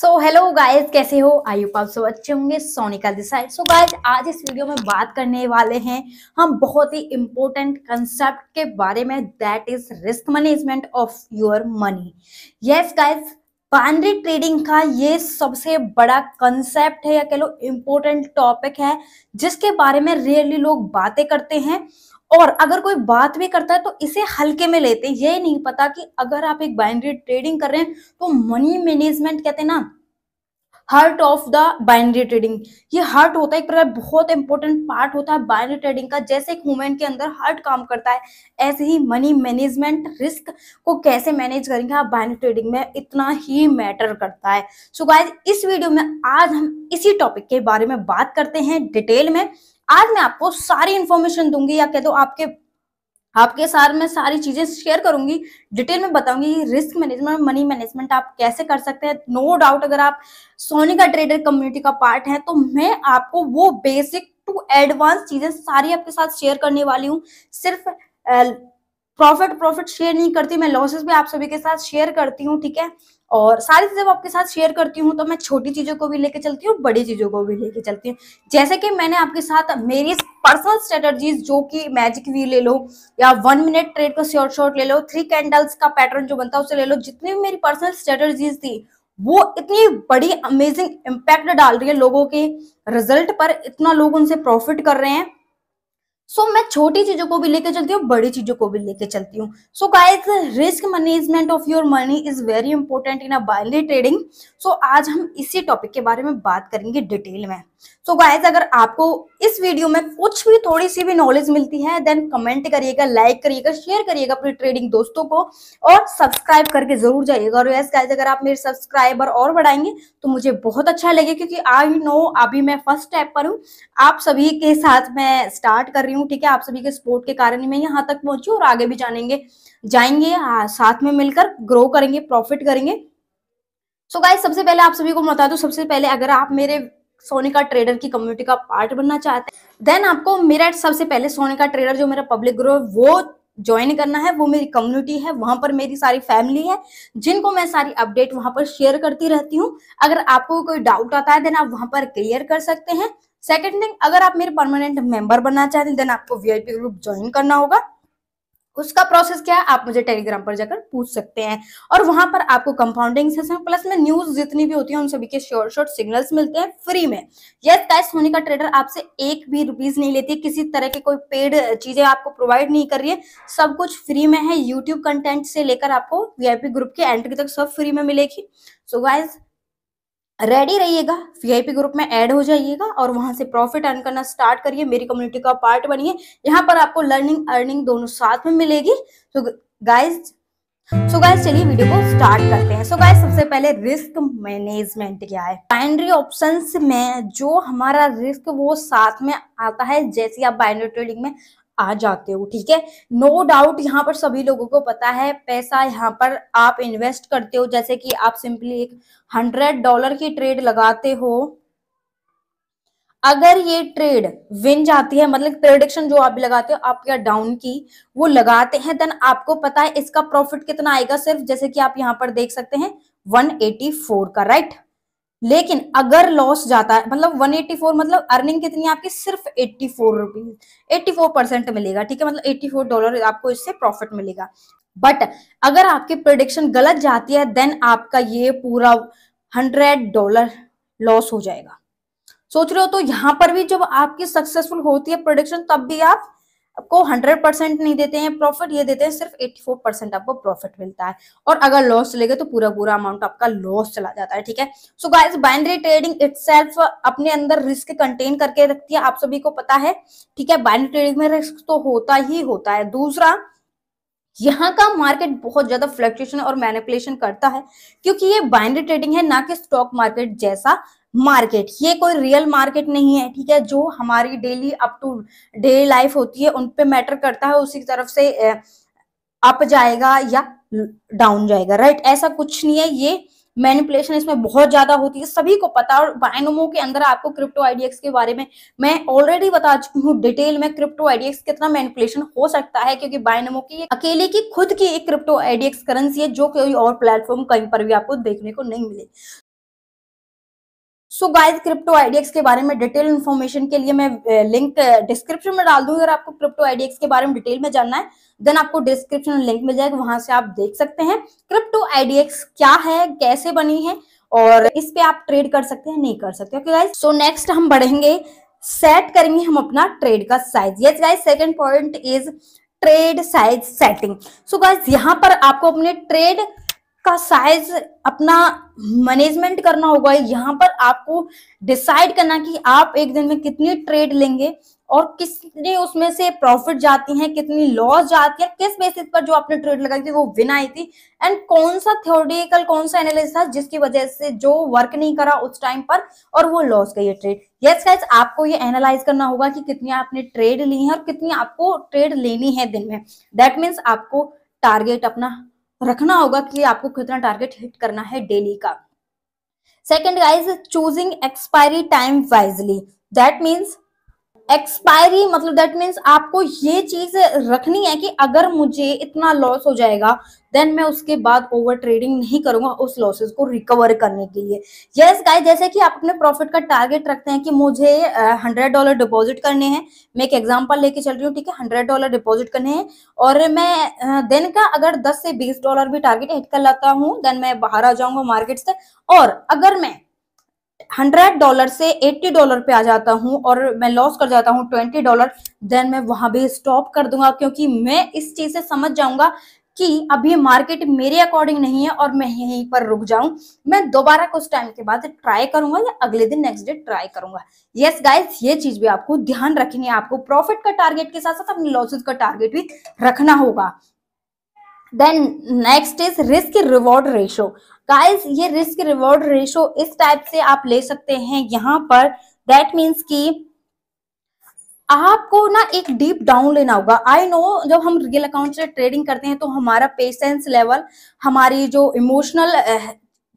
Hello guys, कैसे हो? I hope आप सब अच्छे होंगे। Sonika this side. गाइस, आज इस वीडियो में बात करने वाले हैं हम बहुत ही इंपॉर्टेंट कंसेप्ट के बारे में, that is risk management of your money. Yes guys, binary trading का ये सबसे बड़ा कंसेप्ट है या कह लो इम्पोर्टेंट टॉपिक है, जिसके बारे में रियली लोग बातें करते हैं। और अगर कोई बात भी करता है तो इसे हल्के में लेते हैं। ये नहीं पता कि अगर आप एक बाइनरी ट्रेडिंग कर रहे हैं तो मनी मैनेजमेंट कहते हैं ना, heart of the binary trading. ये हार्ट होता है, एक प्रकार बहुत इंपॉर्टेंट पार्ट होता है बाइनरी ट्रेडिंग का। जैसे एक ह्यूमन के अंदर हार्ट काम करता है, ऐसे ही मनी मैनेजमेंट, रिस्क को कैसे मैनेज करेंगे आप बाइनरी ट्रेडिंग में, इतना ही मैटर करता है। गाइस, इस वीडियो में आज हम इसी टॉपिक के बारे में बात करते हैं डिटेल में। आज मैं आपको सारी इंफॉर्मेशन दूंगी, या कह दो आपके आपके साथ में सारी चीजें शेयर करूंगी, डिटेल में बताऊंगी रिस्क मैनेजमेंट, मनी मैनेजमेंट आप कैसे कर सकते हैं। नो डाउट, अगर आप सोनिका ट्रेडर कम्युनिटी का पार्ट है तो मैं आपको वो बेसिक टू एडवांस चीजें सारी आपके साथ शेयर करने वाली हूँ। सिर्फ प्रॉफिट शेयर नहीं करती, मैं लॉसेस भी आप सभी के साथ शेयर करती हूँ, ठीक है। और सारी चीजें आपके साथ शेयर करती हूँ तो मैं छोटी चीजों को भी लेके चलती हूँ, बड़ी चीजों को भी लेके चलती हूँ। जैसे कि मैंने आपके साथ मेरी पर्सनल स्ट्रेटजीज, जो कि मैजिक व्यू ले लो या 1 मिनट ट्रेड का शॉर्ट ले लो, 3 कैंडल्स का पैटर्न जो बनता है उसे ले लो, जितनी भी मेरी पर्सनल स्ट्रेटजीज थी वो इतनी बड़ी अमेजिंग इम्पैक्ट डाल रही है लोगों के रिजल्ट पर, इतना लोग उनसे प्रॉफिट कर रहे हैं। मैं छोटी चीजों को भी लेके चलती हूँ, बड़ी चीजों को भी लेके चलती हूँ। Guys, risk management of your money is very important in a binary trading. आज हम इसी टॉपिक के बारे में बात करेंगे डिटेल में। गाइस, अगर आपको इस वीडियो में कुछ भी थोड़ी सी भी नॉलेज मिलती है, देन कमेंट करिएगा, लाइक करिएगा, शेयर करिएगा अपने ट्रेडिंग दोस्तों को, और सब्सक्राइब करके जरूर जाइएगा। और यस गाइस, अगर आप मेरे सब्सक्राइबर और बढ़ाएंगे तो मुझे बहुत अच्छा लगेगा, क्योंकि आई नो अभी मैं फर्स्ट स्टेप पर हूँ, आप सभी के साथ मैं स्टार्ट कर रही हूँ, ठीक है। आप सभी के सपोर्ट के कारण ही मैं यहाँ तक पहुंची और आगे भी जाएंगे साथ में मिलकर ग्रो करेंगे, प्रॉफिट करेंगे। गाइस, सबसे पहले आप सभी को बता दूं, सबसे पहले अगर आप मेरे सोनिका ट्रेडर की कम्युनिटी का पार्ट बनना चाहते हैं, देन आपको मेरा सबसे पहले सोनिका ट्रेडर जो मेरा पब्लिक ग्रुप वो ज्वाइन करना है। वो मेरी कम्युनिटी है, वहां पर मेरी सारी फैमिली है, जिनको मैं सारी अपडेट वहां पर शेयर करती रहती हूँ। अगर आपको कोई डाउट आता है देन आप वहां पर क्लियर कर सकते हैं। सेकंड थिंग, अगर आप मेरे परमानेंट मेंबर बनना चाहते हैं देन आपको वीआईपी ग्रुप ज्वाइन करना होगा। उसका प्रोसेस क्या है आप मुझे टेलीग्राम पर जाकर पूछ सकते हैं, और वहां पर आपको कंपाउंडिंग सेशन प्लस में न्यूज जितनी भी होती है उन सभी के शॉर्ट सिग्नल्स मिलते हैं फ्री में। यस गाइस, सोनिका ट्रेडर आपसे एक भी रुपीज नहीं लेती, किसी तरह के कोई पेड चीजें आपको प्रोवाइड नहीं कर रही है, सब कुछ फ्री में है। यूट्यूब कंटेंट से लेकर आपको वीआईपी ग्रुप की एंट्री तक सब फ्री में मिलेगी। गाइस, रेडी रहिएगा, वीआईपी ग्रुप में ऐड हो जाइएगा और वहां से प्रॉफिट अर्न करना स्टार्ट करिए, मेरी कम्युनिटी का पार्ट बनिए। यहाँ पर आपको लर्निंग अर्निंग दोनों साथ में मिलेगी। गाइस गाइस, चलिए वीडियो को स्टार्ट करते हैं। गाइस, सबसे पहले रिस्क मैनेजमेंट क्या है। बाइनरी ऑप्शंस में जो हमारा रिस्क वो साथ में आता है, जैसे आप बाइनरी ट्रेडिंग में आ जाते हो, ठीक है। नो डाउट, यहाँ पर सभी लोगों को पता है पैसा यहाँ पर आप इन्वेस्ट करते हो, जैसे कि आप सिंपली एक $100 की ट्रेड लगाते हो। अगर ये ट्रेड विन जाती है, मतलब प्रेडिक्शन जो आप लगाते हो अप या डाउन की वो लगाते हैं, देन आपको पता है इसका प्रॉफिट कितना आएगा, सिर्फ जैसे कि आप यहाँ पर देख सकते हैं 184 का, राइट। लेकिन अगर लॉस जाता है, मतलब 184 मतलब अर्निंग कितनी है आपकी, सिर्फ 84 रुपीज, 84% मिलेगा, ठीक है। मतलब $84 आपको इससे प्रॉफिट मिलेगा। बट अगर आपकी प्रेडिक्शन गलत जाती है देन आपका ये पूरा $100 लॉस हो जाएगा। सोच रहे हो, तो यहाँ पर भी जब आपकी सक्सेसफुल होती है प्रोडिक्शन, तब भी आप आपको 100% नहीं देते हैं प्रॉफिट, ये देते हैं सिर्फ 84% आपको प्रॉफिट मिलता है। और अगर लॉस चलेगा तो पूरा पूरा अमाउंट आपका लॉस चला जाता है, ठीक है। गाइस, बाइनरी ट्रेडिंग इटसेल्फ अपने अंदर रिस्क कंटेन करके रखती है, आप सभी को पता है, ठीक है। बाइनरी ट्रेडिंग में रिस्क तो होता ही होता है। दूसरा, यहाँ का मार्केट बहुत ज्यादा फ्लक्चुएशन और मैनिपुलेशन करता है, क्योंकि ये बाइनरी ट्रेडिंग है, ना कि स्टॉक मार्केट जैसा मार्केट। ये कोई रियल मार्केट नहीं है, ठीक है। जो हमारी daily up to day life होती है उन पे मैटर करता है, उसी तरफ से अप जाएगा या डाउन जाएगा, राइट। ऐसा कुछ नहीं है, ये मैनिपुलेशन इसमें बहुत ज्यादा होती है, सभी को पता। और बाइनोमो के अंदर आपको क्रिप्टो आईडीएक्स के बारे में मैं ऑलरेडी बता चुकी हूँ डिटेल में, क्रिप्टो आईडीएक्स कितना मैनिपुलेशन हो सकता है, क्योंकि बाइनोमो की अकेले की खुद की एक क्रिप्टो आईडीएक्स करेंसी है, जो कोई और प्लेटफॉर्म कहीं पर भी आपको देखने को नहीं मिले। सो गाइस, क्रिप्टो आईडीएक्स के बारे में डिटेल इन्फॉर्मेशन के लिए मैं लिंक डिस्क्रिप्शन में डाल दूंगी। अगर आपको क्रिप्टो आईडीएक्स के बारे में डिटेल में जानना है देन आपको डिस्क्रिप्शन में लिंक मिल जाएगा, वहां से आप देख सकते हैं क्रिप्टो आईडीएक्स क्या है, कैसे बनी है और इस पे आप ट्रेड कर सकते हैं, नहीं कर सकते। ओके गाइस, सो नेक्स्ट हम बढ़ेंगे, सेट करेंगे हम अपना ट्रेड का size. Yes guys, second point is trade size setting. So guys, यहाँ पर आपको अपने ट्रेड का साइज अपना मैनेजमेंट करना होगा। यहाँ पर आपको डिसाइड करना कि आप एक दिन में कितनी ट्रेड लेंगे और कितनी उसमें से प्रॉफिट जाती हैं, कितनी लॉस जाती है, किस बेसिस पर जो आपने ट्रेड लगाई थी वो विन आई थी, एंड कौन सा थ्योरेटिकल कौन सा एनालिसिस था जिसकी वजह से जो वर्क नहीं करा उस टाइम पर और वो लॉस गई है ट्रेड। यस गाइस, आपको ये एनालाइज करना होगा कि कितनी आपने ट्रेड ली है और कितनी आपको ट्रेड लेनी है दिन में। दैट मीन्स आपको टारगेट अपना रखना होगा कि आपको कितना टारगेट हिट करना है डेली का। Second guys, choosing expiry time wisely. That means expiry मतलब दैट मीन्स आपको ये चीज रखनी है कि अगर मुझे इतना लॉस हो जाएगा देन मैं उसके बाद ओवर ट्रेडिंग नहीं करूंगा उस लॉसेस को रिकवर करने के लिए। यस गाइस, जैसे कि आप अपने प्रॉफिट का टारगेट रखते हैं कि मुझे $100 डिपॉजिट करने हैं। मैं एक एग्जांपल लेके चल रही हूँ, ठीक है, $100 डिपॉजिट करने हैं और मैं दिन का अगर $10 से $20 भी टारगेट हिट कर लेता हूँ देन मैं बाहर आ जाऊंगा मार्केट से। और अगर मैं $100 से $80 पे आ जाता हूं और मैं लॉस कर जाता हूं $20, देन मैं वहां भी स्टॉप कर दूंगा, क्योंकि मैं इस चीज से समझ जाऊंगा कि अभी मार्केट मेरे अकॉर्डिंग नहीं है और मैं यहीं पर रुक जाऊं। मैं दोबारा कुछ टाइम के बाद ट्राई करूंगा या अगले दिन नेक्स्ट डे ट्राई करूंगा। यस गाइस, ये चीज भी आपको ध्यान रखनी है। आपको प्रॉफिट का टारगेट के साथ साथ अपने लॉसेस का टारगेट भी रखना होगा। Then next is risk reward ratio. Guys, ये रिस्क रिवॉर्ड रेशो इस टाइप से आप ले सकते हैं यहाँ पर। दैट मीन्स कि आपको ना एक डीप डाउन लेना होगा। आई नो, जब हम रियल अकाउंट से ट्रेडिंग करते हैं तो हमारा पेशेंस लेवल, हमारी जो इमोशनल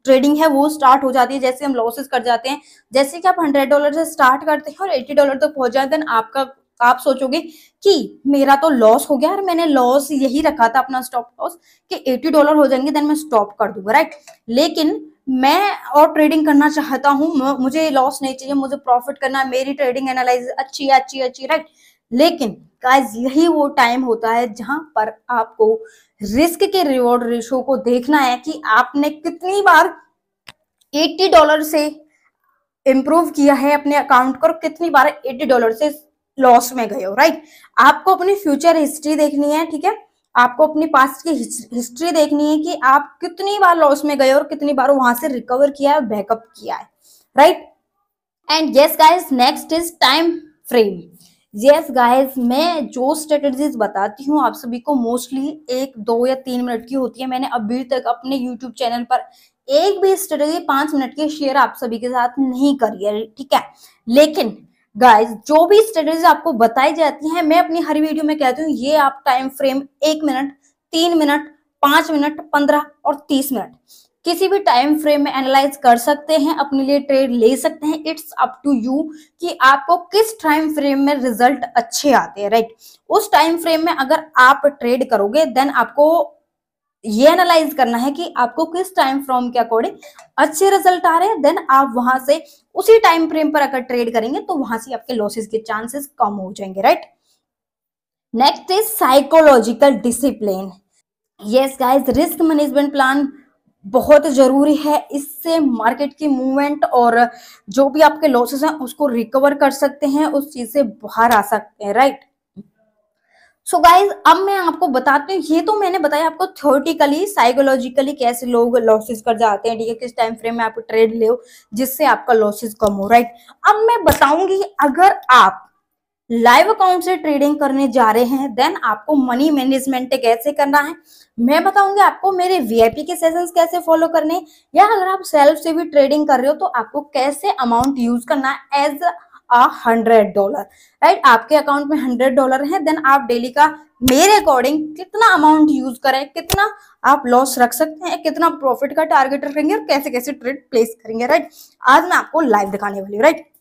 ट्रेडिंग है वो स्टार्ट हो जाती है। जैसे हम लॉसेस कर जाते हैं, जैसे कि आप $100 से स्टार्ट करते हैं और $80 तक पहुंच जाए, देन आप सोचोगे कि मेरा तो लॉस हो गया और मैंने लॉस यही रखा था अपना स्टॉप लॉस कि $80 हो जाएंगे देन मैं स्टॉप कर दूंगा, राइट। लेकिन मैं और ट्रेडिंग करना चाहता हूँ, मुझे लॉस नहीं चाहिए, मुझे प्रॉफिट करना है, मेरी ट्रेडिंग एनालिसिस अच्छी है, अच्छी अच्छी, राइट। लेकिन गाइस, यही वो टाइम होता है जहां पर आपको रिस्क के रिवॉर्ड रेशो को देखना है कि आपने कितनी बार $80 से इंप्रूव किया है अपने अकाउंट को और कितनी बार $80 से लॉस में गए हो, राइट। आपको अपनी फ्यूचर हिस्ट्री देखनी है, ठीक है, आपको अपनी पास्ट की हिस्ट्री देखनी है कि आप कितनी बार लॉस में गए और कितनी बार वहां से रिकवर किया है, बैकअप किया है, right. And yes guys, next is time frame. Yes guys, मैं जो स्ट्रेटेजीज बताती हूँ आप सभी को मोस्टली 1, 2 या 3 मिनट की होती है। मैंने अभी तक अपने यूट्यूब चैनल पर एक भी स्ट्रेटेजी 5 मिनट की शेयर आप सभी के साथ नहीं करी है, ठीक है। लेकिन गाइस, जो भी स्ट्रेटेजी आपको बताई जाती है मैं अपनी हर वीडियो में कहती हूँ ये आप time frame 1 minute, 3 minute, 5 minute, 15 और 30 मिनट किसी भी टाइम फ्रेम में एनालाइज कर सकते हैं, अपने लिए ट्रेड ले सकते हैं। इट्स अप टू यू कि आपको किस टाइम फ्रेम में रिजल्ट अच्छे आते हैं, राइट। उस टाइम फ्रेम में अगर आप ट्रेड करोगे देन आपको ये एनालाइज करना है कि आपको किस टाइम फ्रेम के अकॉर्डिंग अच्छे रिजल्ट आ रहे हैं, देन आप वहां से उसी टाइम फ्रेम पर अगर ट्रेड करेंगे तो वहां से आपके लॉसेस के चांसेस कम हो जाएंगे, right. Next is psychological discipline. Yes guys, risk management plan बहुत जरूरी है। इससे मार्केट की मूवमेंट और जो भी आपके लॉसेस हैं उसको रिकवर कर सकते हैं, उस चीज से बाहर आ सकते हैं, राइट। सो गाइज, अब मैं आपको बताती हूँ, ये तो मैंने बताया आपको थ्योरेटिकली, साइकोलॉजिकली कैसे लोग लॉसेस कर जाते हैं, ठीक है, किस टाइम फ्रेम में आप ट्रेड ले जिससे आपका लॉसेस कम हो, राइट। अब मैं बताऊंगी अगर आप लाइव अकाउंट से ट्रेडिंग करने जा रहे हैं देन आपको मनी मैनेजमेंट कैसे करना है मैं बताऊंगी आपको। मेरे वीआईपी के सेशंस कैसे फॉलो करने, या अगर आप सेल्फ से भी ट्रेडिंग कर रहे हो तो आपको कैसे अमाउंट यूज करना है एज $100, राइट। आपके अकाउंट में $100 है देन आप डेली का मेरे अकॉर्डिंग कितना अमाउंट यूज करें, कितना आप लॉस रख सकते हैं, कितना प्रॉफिट का टारगेट रखेंगे और कैसे कैसे ट्रेड प्लेस करेंगे, राइट। आज मैं आपको लाइव दिखाने वाली हूँ, राइट।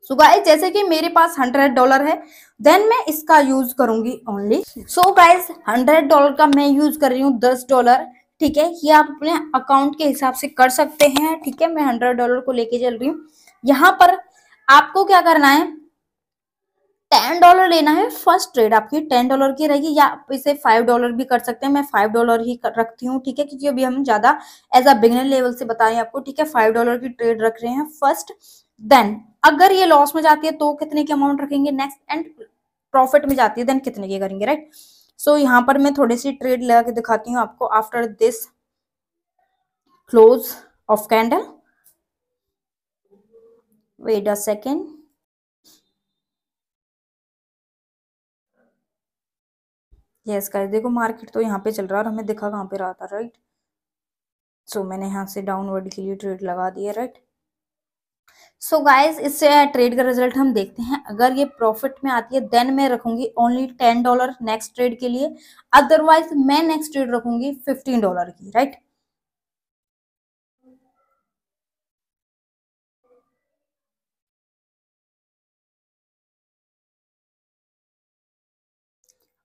सो गाइस, जैसे कि मेरे पास $100 है देन मैं इसका यूज करूंगी ओनली। सो गाइस, $100 का मैं यूज कर रही हूँ $10, ठीक है। ये आप अपने अकाउंट के हिसाब से कर सकते हैं, ठीक है। मैं $100 को लेके चल रही हूँ यहाँ पर आपको क्या करना है, $10 लेना है। फर्स्ट ट्रेड आपकी $10 की रहेगी, या आप इसे $5 भी कर सकते हैं। मैं $5 ही रखती हूँ, ठीक है, क्योंकि अभी हम ज्यादा एज अ बिगिनर लेवल से बता रहे हैं आपको, ठीक है। $5 की ट्रेड रख रहे हैं फर्स्ट। देन अगर ये लॉस में जाती है तो कितने की अमाउंट रखेंगे नेक्स्ट, एंड प्रॉफिट में जाती है देन कितने की करेंगे, राइट। सो यहाँ पर मैं थोड़ी सी ट्रेड लगा के दिखाती हूँ आपको। After this close of candle, wait a second. Yes guys, देखो मार्केट तो यहाँ पे चल रहा है और हमें दिखा कहाँ पे रहा था, राइट। सो मैंने यहाँ से डाउनवर्ड के लिए ट्रेड लगा दिया, राइट। सो गाइस, इससे ट्रेड का रिजल्ट हम देखते हैं। अगर ये प्रॉफिट में आती है देन मैं रखूंगी ओनली $10 नेक्स्ट ट्रेड के लिए, अदरवाइज मैं नेक्स्ट ट्रेड रखूंगी $15 की, राइट।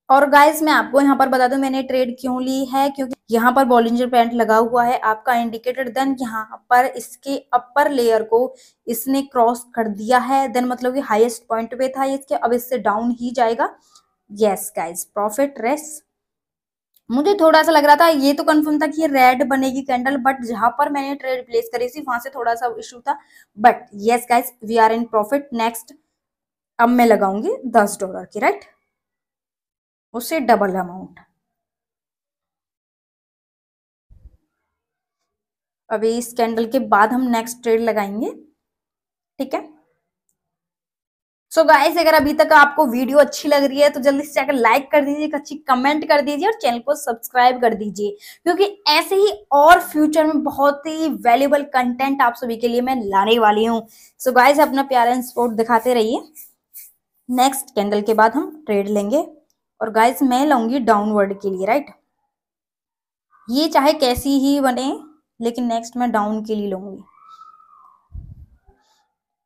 और गाइस मैं आपको यहाँ पर बता दूं मैंने ट्रेड क्यों ली है, क्योंकि यहाँ पर बॉलिंजर बैंड लगा हुआ है आपका इंडिकेटर, देन यहाँ पर इसके अपर लेयर को इसने क्रॉस कर दिया है, देन मतलब कि हाईएस्ट पॉइंट पे था इसके, अब इससे डाउन ही जाएगा। Yes guys, profit race. मुझे थोड़ा सा लग रहा था, ये तो कंफर्म था कि ये रेड बनेगी कैंडल, बट जहां पर मैंने ट्रेड प्लेस करी थी वहां से थोड़ा सा इशू था। But yes guys, we are in profit next. अब मैं लगाऊंगी $10 की, राइट, उससे डबल अमाउंट। अभी इस कैंडल के बाद हम नेक्स्ट ट्रेड लगाएंगे, ठीक है। सो गाइस, अगर अभी तक आपको वीडियो अच्छी लग रही है तो जल्दी से जाकर लाइक कर दीजिए, एक अच्छी कमेंट कर दीजिए और चैनल को सब्सक्राइब कर दीजिए, क्योंकि ऐसे ही और फ्यूचर में बहुत ही वैल्यूबल कंटेंट आप सभी के लिए मैं लाने वाली हूँ। सो गाइस, अपना प्यारा सपोर्ट दिखाते रहिए। नेक्स्ट कैंडल के बाद हम ट्रेड लेंगे, और गाइस मैं लाऊंगी डाउनवर्ड के लिए, राइट। ये चाहे कैसी ही बने, लेकिन नेक्स्ट मैं डाउन के लिए लूंगी।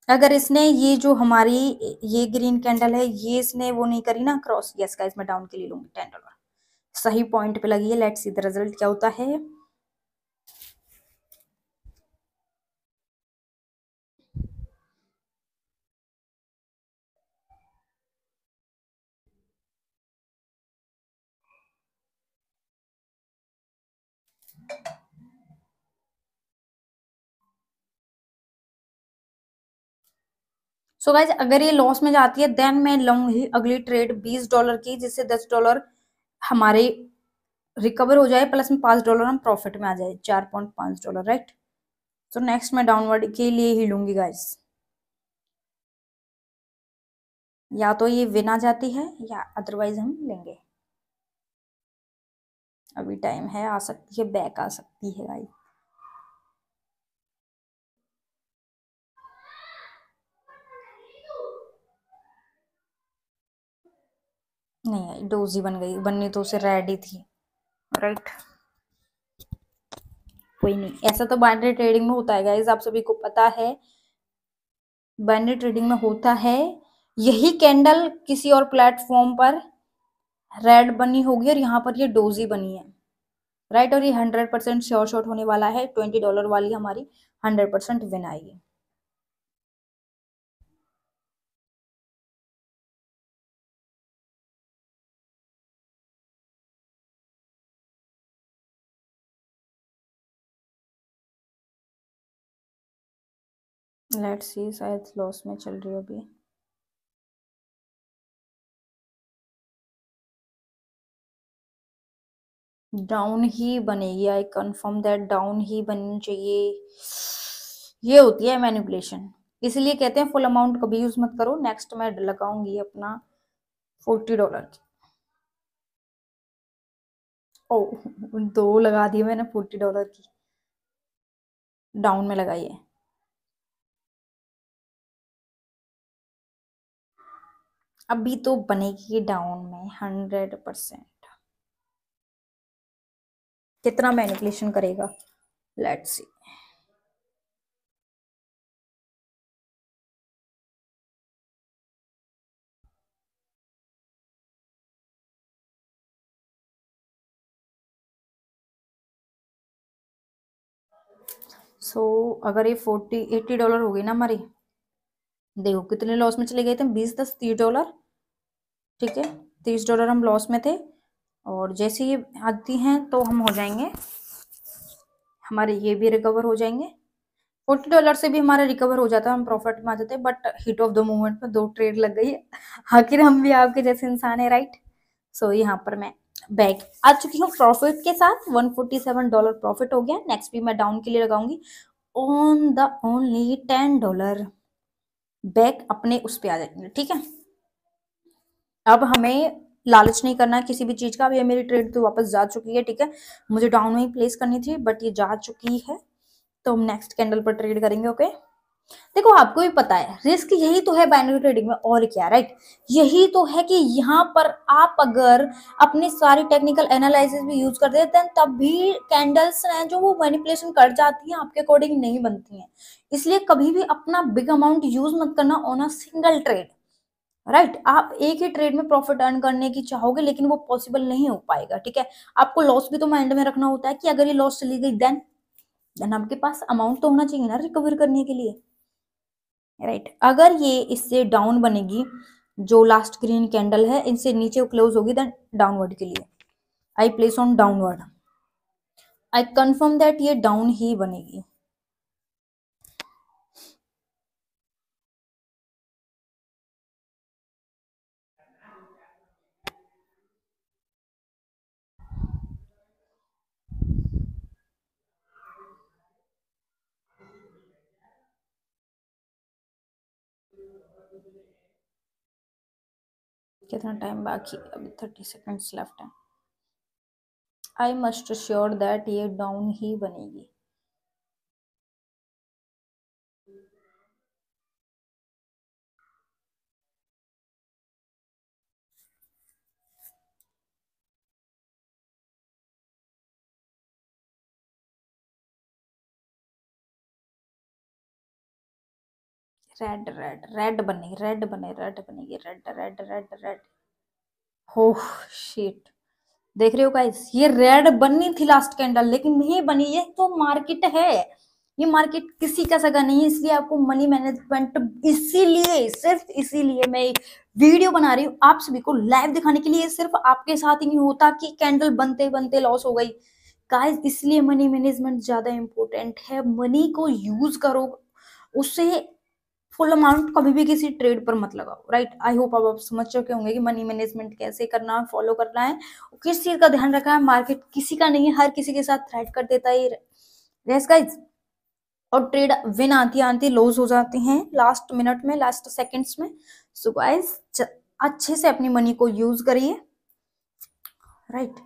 अगर इसने ये जो हमारी ये ग्रीन कैंडल है, ये इसने वो नहीं करी ना क्रॉस, यस गाइस मैं डाउन के लिए लूंगी $10। सही पॉइंट पे लगी है, लेट्स सी द रिजल्ट क्या होता है। सो गाइस, अगर ये लॉस में जाती है देन मैं लूंगी अगली ट्रेड $20 की, जिससे $10 हमारे रिकवर हो जाए, प्लस में $5 हम प्रॉफिट में आ जाए, $4.5, राइट। तो नेक्स्ट मैं डाउनवर्ड के लिए ही लूंगी गाइस। या तो ये विन आ जाती है या अदरवाइज हम लेंगे। अभी टाइम है, आ सकती है, बैक आ सकती है गाइस। नहीं आई, डोजी बन गई, बननी तो उसे रेडी थी, राइट। कोई नहीं, ऐसा तो बाइनरी ट्रेडिंग में होता है गाइस, आप सभी को पता है। बाइनरी ट्रेडिंग में होता है, यही कैंडल किसी और प्लेटफॉर्म पर रेड बनी होगी और यहाँ पर ये डोजी बनी है, राइट। और ये 100% श्योर शॉट होने वाला है, $20 वाली हमारी 100% विन आएगी। लेट्स सी, शायद लॉस में चल रही है अभी। डाउन ही बनेगी, आई कंफर्म दैट डाउन ही बननी चाहिए। ये होती है मैनिपुलेशन, इसलिए कहते हैं फुल अमाउंट कभी यूज मत करो। नेक्स्ट मैं लगाऊंगी अपना $40 की। ओ, दो लगा दिए मैंने $40 की, डाउन में लगाई है। अभी तो बनेगी डाउन में 100%। कितना मैनिपुलेशन करेगा, लेट्स सी। सो अगर ये $80 हो गई ना हमारी, देखो कितने लॉस में चले गए थे, 20 10 $30, ठीक है, $30 हम लॉस में थे। और जैसे ये आती हैं तो हम हो जाएंगे, हमारे ये भी रिकवर हो जाएंगे, $40 से भी हमारा रिकवर हो जाता है, हम प्रॉफिट में आ जाते हैं। But hit of the moment में 2 ट्रेड लग गई है। आखिर हम भी आपके जैसे इंसान है, राइट। सो यहाँ पर मैं बैक आ चुकी हूँ प्रॉफिट के साथ, $147 प्रॉफिट हो गया। नेक्स्ट भी मैं डाउन के लिए लगाऊंगी ऑन द ओनली $10। बैक अपने उस पे आ जाएंगे, ठीक है। अब हमें लालच नहीं करना है किसी भी चीज का। अब ये मेरी ट्रेड तो वापस जा चुकी है, ठीक है, मुझे डाउन में ही प्लेस करनी थी बट ये जा चुकी है, तो हम नेक्स्ट कैंडल पर ट्रेड करेंगे। ओके, देखो आपको भी पता है रिस्क यही तो है बाइनरी ट्रेडिंग में, और क्या, राइट। यही तो है कि यहाँ पर आप अगर अपनी सारी टेक्निकल एनालिसिस भी यूज कर देते हैं तब भी कैंडल्स हैं जो वो मैनिपुलेशन कर जाती हैं, आपके अकॉर्डिंग नहीं बनती हैं। इसलिए कभी भी अपना बिग अमाउंट यूज मत करना on a single trade, right. आप एक ही ट्रेड में प्रॉफिट अर्न करने की चाहोगे लेकिन वो पॉसिबल नहीं हो पाएगा, ठीक है। आपको लॉस भी तो माइंड में रखना होता है कि अगर ये लॉस चली गई देन आपके पास अमाउंट तो होना चाहिए ना रिकवर करने के लिए, राइट। अगर ये इससे डाउन बनेगी, जो लास्ट ग्रीन कैंडल है इनसे नीचे क्लोज होगी, देन डाउनवर्ड के लिए I place on downward, I confirm that ये डाउन ही बनेगी। कितना टाइम बाकी, अभी 30 सेकेंड्स लेफ्ट है। आई मस्ट श्योर दैट ये डाउन ही बनेगी। रेड रेड रेड बनेगी, रेड बने, रेड बनेगी, रेड रेड रेड रेड। हो शिट, देख रहे हो गाइस, ये रेड बननी थी लास्ट कैंडल लेकिन नहीं बनी। ये तो मार्केट है, ये मार्केट किसी का सगा नहीं है। इसलिए आपको मनी मैनेजमेंट, इसीलिए सिर्फ इसीलिए मैं वीडियो बना रही हूँ आप सभी को लाइव दिखाने के लिए। सिर्फ आपके साथ ही नहीं होता कि कैंडल बनते बनते लॉस हो गई गाइस, इसलिए मनी मैनेजमेंट ज्यादा इंपॉर्टेंट है। मनी को यूज करो, उससे फुल अमाउंट कभी भी किसी ट्रेड पर मत लगाओ, राइट। आई होप अब आप समझ चुके होंगे कि मनी मैनेजमेंट कैसे करना है, फॉलो करना है, किस चीज का ध्यान रखना है। मार्केट किसी का नहीं है, हर किसी के साथ थ्रेड कर देता है यस गाइस। और ट्रेड विन आती आती लॉस हो जाते हैं लास्ट मिनट में, लास्ट सेकंड्स में। सो गाइस अच्छे से अपनी मनी को यूज करिए, राइट।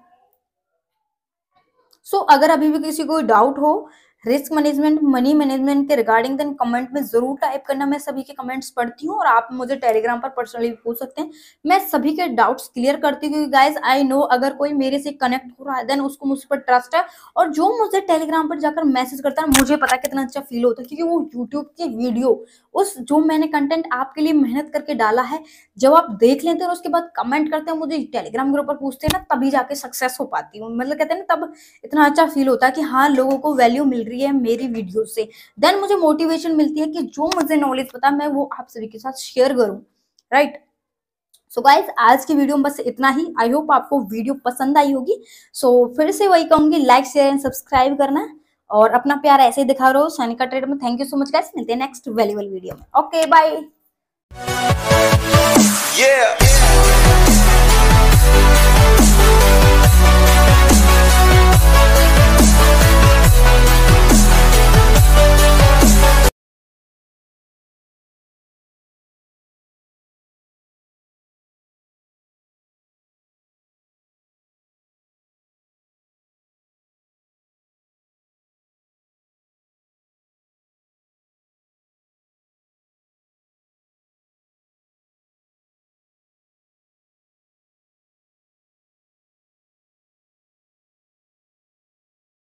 सो अगर अभी भी किसी को डाउट हो रिस्क मैनेजमेंट, मनी मैनेजमेंट के रिगार्डिंग, देन कमेंट में जरूर टाइप करना। मैं सभी के कमेंट्स पढ़ती हूँ और आप मुझे टेलीग्राम पर पर्सनली भी पूछ सकते हैं, मैं सभी के डाउट्स क्लियर करती हूँ। क्योंकि गाइज आई नो अगर कोई मेरे से कनेक्ट हो रहा है देन उसको मुझ पर ट्रस्ट है। और जो मुझे टेलीग्राम पर जाकर मैसेज करता है मुझे पता है कितना अच्छा फील होता है, क्योंकि वो यूट्यूब की वीडियो, उस जो मैंने कंटेंट आपके लिए मेहनत करके डाला है, जब आप देख लेते हैं और उसके बाद कमेंट करते हैं, मुझे टेलीग्राम ग्रुप पर पूछते हैं ना, तभी जाके सक्सेस हो पाती हूँ। मतलब कहते हैं ना, तब इतना अच्छा फील होता है कि हाँ लोगों को वैल्यू मिल रही है मेरी वीडियो से। देन मुझे मोटिवेशन मिलती है कि जो मुझे नॉलेज पता मैं वो आप सभी के साथ शेयर करूं, राइट। सो गाइज आज की वीडियो में बस इतना ही। आई होप आपको वीडियो पसंद आई होगी। सो फिर से वही कहूंगी, लाइक शेयर एंड सब्सक्राइब करना और अपना प्यार ऐसे ही दिखा रहो सोनिका ट्रेड में। Thank you so much guys, मिलते हैं नेक्स्ट वैल्यूएबल वीडियो में। Okay bye.